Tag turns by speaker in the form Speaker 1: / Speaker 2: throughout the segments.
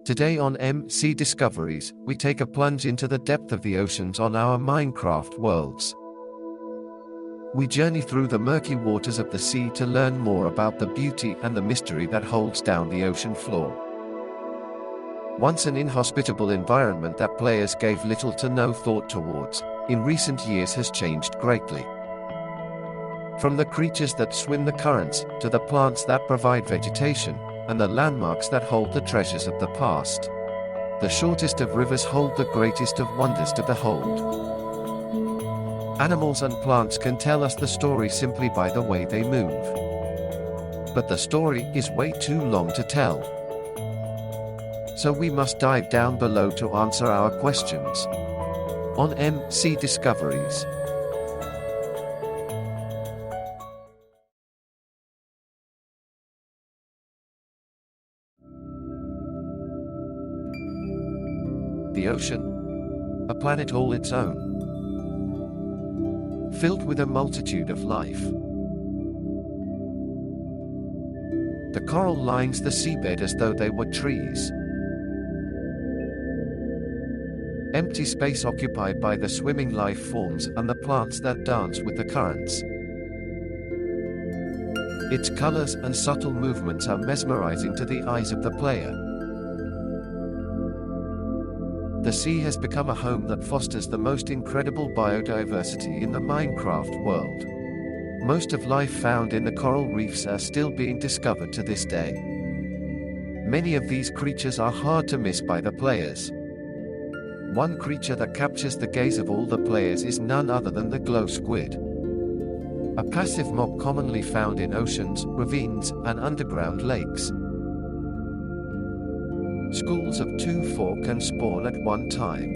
Speaker 1: Today on MC Discoveries, we take a plunge into the depth of the oceans on our Minecraft worlds. We journey through the murky waters of the sea to learn more about the beauty and the mystery that holds down the ocean floor. Once an inhospitable environment that players gave little to no thought towards, in recent years has changed greatly. From the creatures that swim the currents, to the plants that provide vegetation, and the landmarks that hold the treasures of the past. The shortest of rivers hold the greatest of wonders to behold. Animals and plants can tell us the story simply by the way they move. But the story is way too long to tell. So we must dive down below to answer our questions. On MC Discoveries. The ocean, a planet all its own, filled with a multitude of life. The coral lines the seabed as though they were trees. Empty space occupied by the swimming life forms and the plants that dance with the currents. Its colors and subtle movements are mesmerizing to the eyes of the player. The sea has become a home that fosters the most incredible biodiversity in the Minecraft world. Most of life found in the coral reefs are still being discovered to this day. Many of these creatures are hard to miss by the players. One creature that captures the gaze of all the players is none other than the glow squid. A passive mob commonly found in oceans, ravines, and underground lakes. Schools of 2-4 can spawn at one time.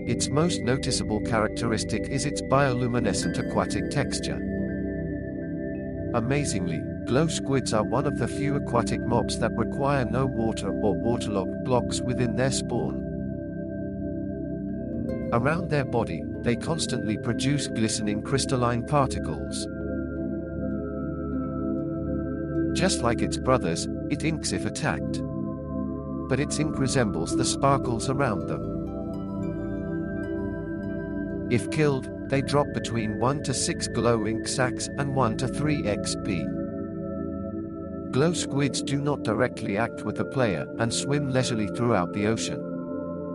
Speaker 1: Its most noticeable characteristic is its bioluminescent aquatic texture. Amazingly, glow squids are one of the few aquatic mobs that require no water or waterlogged blocks within their spawn. Around their body, they constantly produce glistening crystalline particles. Just like its brothers, it inks if attacked. But its ink resembles the sparkles around them. If killed, they drop between 1 to 6 glow ink sacs and 1 to 3 XP. Glow squids do not directly act with the player and swim leisurely throughout the ocean,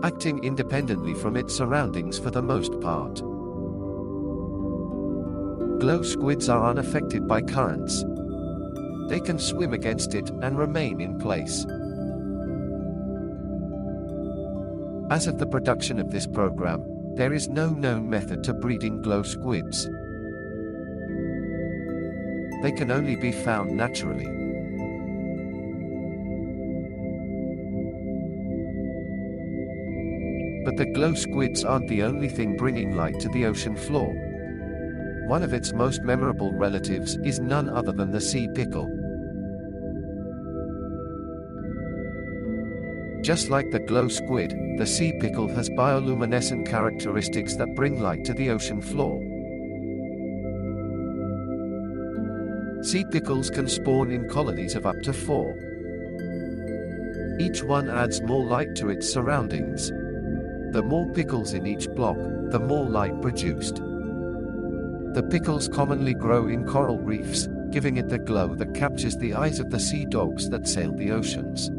Speaker 1: acting independently from its surroundings for the most part. Glow squids are unaffected by currents. They can swim against it and remain in place. As of the production of this program, there is no known method to breeding glow squids. They can only be found naturally. But the glow squids aren't the only thing bringing light to the ocean floor. One of its most memorable relatives is none other than the sea pickle. Just like the glow squid, the sea pickle has bioluminescent characteristics that bring light to the ocean floor. Sea pickles can spawn in colonies of up to 4. Each one adds more light to its surroundings. The more pickles in each block, the more light produced. The pickles commonly grow in coral reefs, giving it the glow that captures the eyes of the sea dogs that sail the oceans.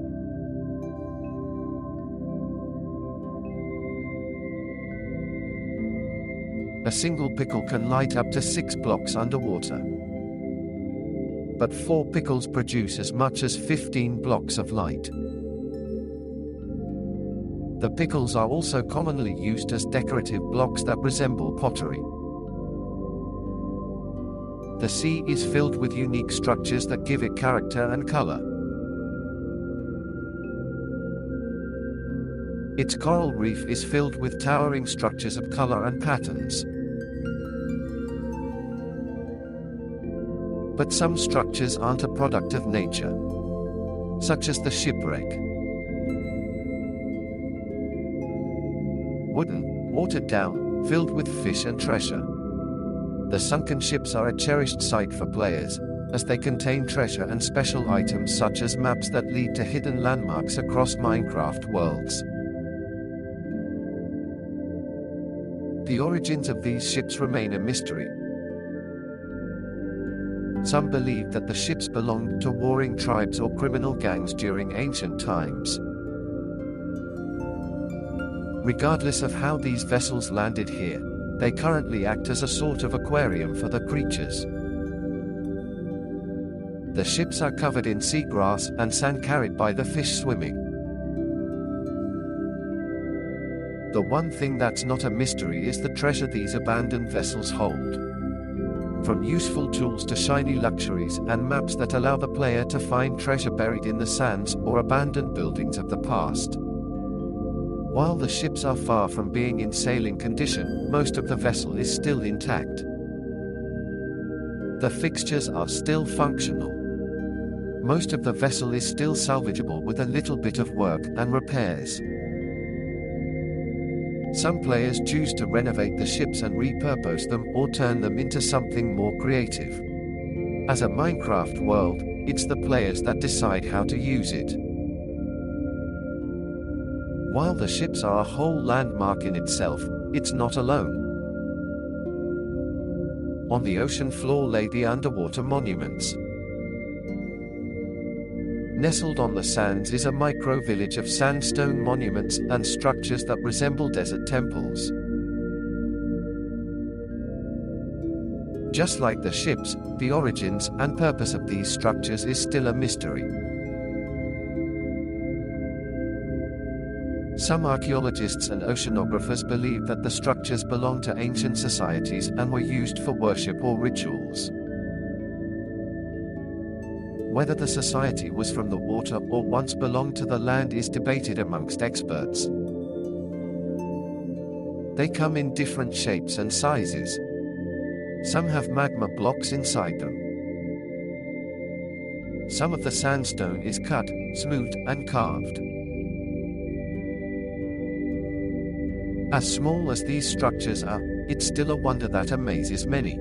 Speaker 1: A single pickle can light up to 6 blocks underwater. But 4 pickles produce as much as 15 blocks of light. The pickles are also commonly used as decorative blocks that resemble pottery. The sea is filled with unique structures that give it character and color. Its coral reef is filled with towering structures of color and patterns. But some structures aren't a product of nature, such as the shipwreck. Wooden, watered down, filled with fish and treasure. The sunken ships are a cherished sight for players, as they contain treasure and special items such as maps that lead to hidden landmarks across Minecraft worlds. The origins of these ships remain a mystery. Some believe that the ships belonged to warring tribes or criminal gangs during ancient times. Regardless of how these vessels landed here, they currently act as a sort of aquarium for the creatures. The ships are covered in seagrass and sand carried by the fish swimming. The one thing that's not a mystery is the treasure these abandoned vessels hold. From useful tools to shiny luxuries and maps that allow the player to find treasure buried in the sands or abandoned buildings of the past. While the ships are far from being in sailing condition, most of the vessel is still intact. The fixtures are still functional. Most of the vessel is still salvageable with a little bit of work and repairs. Some players choose to renovate the ships and repurpose them or turn them into something more creative. As a Minecraft world, it's the players that decide how to use it. While the ships are a whole landmark in itself, it's not alone. On the ocean floor lay the underwater monuments. Nestled on the sands is a micro-village of sandstone monuments and structures that resemble desert temples. Just like the ships, the origins and purpose of these structures is still a mystery. Some archaeologists and oceanographers believe that the structures belong to ancient societies and were used for worship or rituals. Whether the society was from the water or once belonged to the land is debated amongst experts. They come in different shapes and sizes. Some have magma blocks inside them. Some of the sandstone is cut, smoothed, and carved. As small as these structures are, it's still a wonder that amazes many.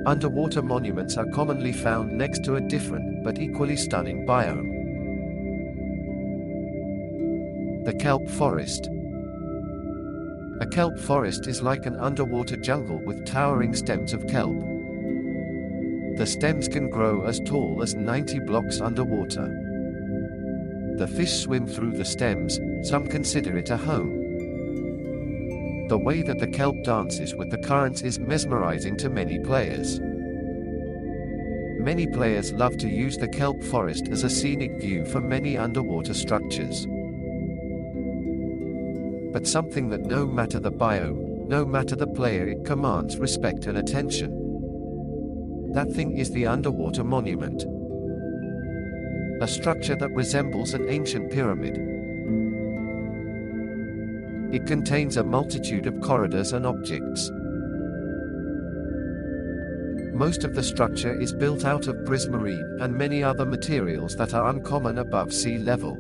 Speaker 1: Underwater monuments are commonly found next to a different but equally stunning biome. The kelp forest. A kelp forest is like an underwater jungle with towering stems of kelp. The stems can grow as tall as 90 blocks underwater. The fish swim through the stems, some consider it a home. The way that the kelp dances with the currents is mesmerizing to many players. Many players love to use the kelp forest as a scenic view for many underwater structures. But something that no matter the biome, no matter the player, it commands respect and attention. That thing is the underwater monument. A structure that resembles an ancient pyramid. It contains a multitude of corridors and objects. Most of the structure is built out of prismarine and many other materials that are uncommon above sea level.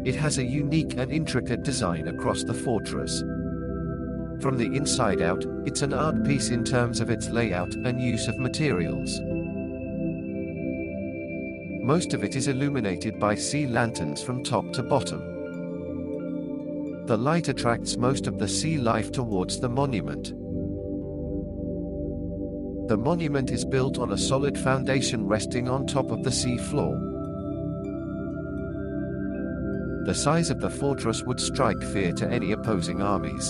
Speaker 1: It has a unique and intricate design across the fortress. From the inside out, it's an art piece in terms of its layout and use of materials. Most of it is illuminated by sea lanterns from top to bottom. The light attracts most of the sea life towards the monument. The monument is built on a solid foundation resting on top of the sea floor. The size of the fortress would strike fear to any opposing armies.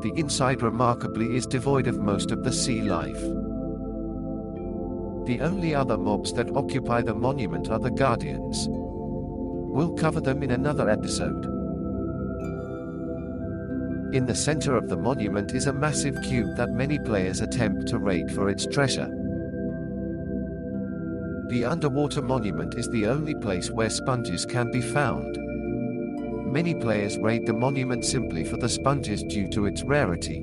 Speaker 1: The inside remarkably is devoid of most of the sea life. The only other mobs that occupy the monument are the Guardians. We'll cover them in another episode. In the center of the monument is a massive cube that many players attempt to raid for its treasure. The underwater monument is the only place where sponges can be found. Many players raid the monument simply for the sponges due to its rarity.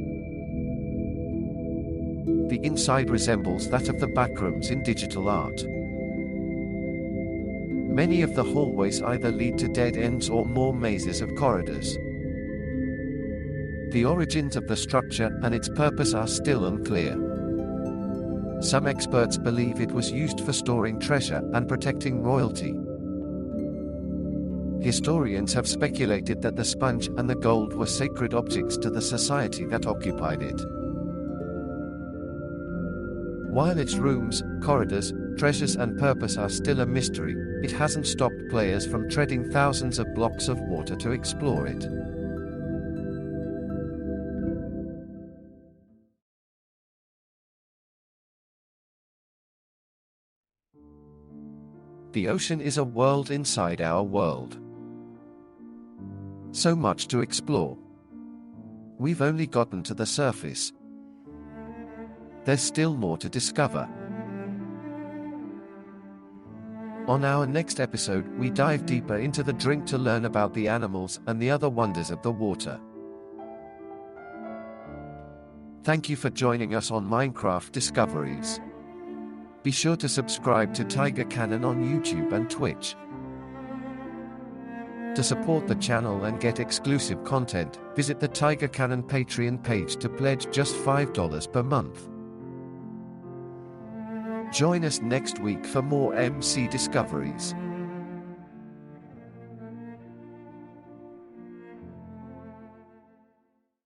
Speaker 1: The inside resembles that of the backrooms in digital art. Many of the hallways either lead to dead ends or more mazes of corridors. The origins of the structure and its purpose are still unclear. Some experts believe it was used for storing treasure and protecting royalty. Historians have speculated that the sponge and the gold were sacred objects to the society that occupied it. While its rooms, corridors, treasures and purpose are still a mystery, it hasn't stopped players from treading thousands of blocks of water to explore it. The ocean is a world inside our world. So much to explore. We've only gotten to the surface. There's still more to discover. On our next episode, we dive deeper into the drink to learn about the animals and the other wonders of the water. Thank you for joining us on Minecraft Discoveries. Be sure to subscribe to Tiger Cannon on YouTube and Twitch. To support the channel and get exclusive content, visit the Tiger Cannon Patreon page to pledge just $5 per month. Join us next week for more MC Discoveries.